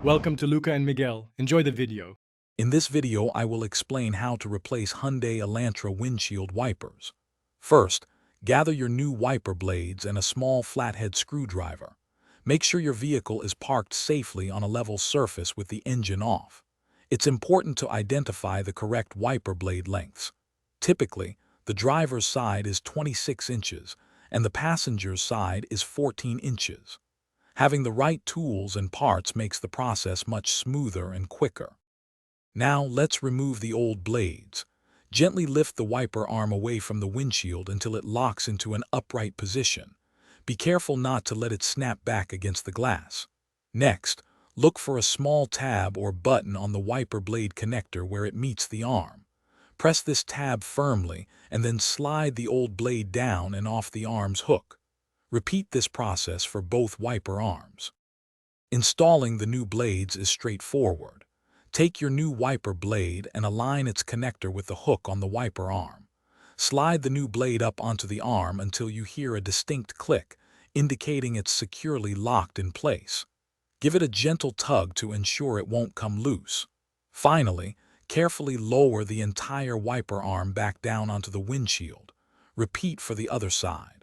Welcome to Luca and Miguel. Enjoy the video. In this video, I will explain how to replace Hyundai Elantra windshield wipers. First, gather your new wiper blades and a small flathead screwdriver. Make sure your vehicle is parked safely on a level surface with the engine off. It's important to identify the correct wiper blade lengths. Typically, the driver's side is 26 inches and the passenger's side is 14 inches. Having the right tools and parts makes the process much smoother and quicker. Now let's remove the old blades. Gently lift the wiper arm away from the windshield until it locks into an upright position. Be careful not to let it snap back against the glass. Next, look for a small tab or button on the wiper blade connector where it meets the arm. Press this tab firmly and then slide the old blade down and off the arm's hook. Repeat this process for both wiper arms. Installing the new blades is straightforward. Take your new wiper blade and align its connector with the hook on the wiper arm. Slide the new blade up onto the arm until you hear a distinct click, indicating it's securely locked in place. Give it a gentle tug to ensure it won't come loose. Finally, carefully lower the entire wiper arm back down onto the windshield. Repeat for the other side.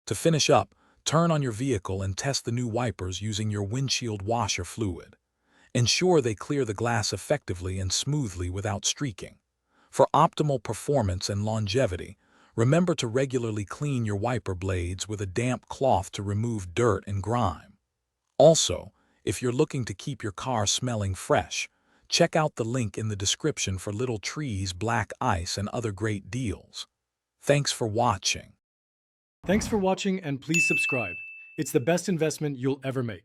To finish up, turn on your vehicle and test the new wipers using your windshield washer fluid. Ensure they clear the glass effectively and smoothly without streaking. For optimal performance and longevity, remember to regularly clean your wiper blades with a damp cloth to remove dirt and grime. Also, if you're looking to keep your car smelling fresh, check out the link in the description for little trees, black ice, and other great deals. Thanks for watching. Thanks for watching and please subscribe. It's the best investment you'll ever make.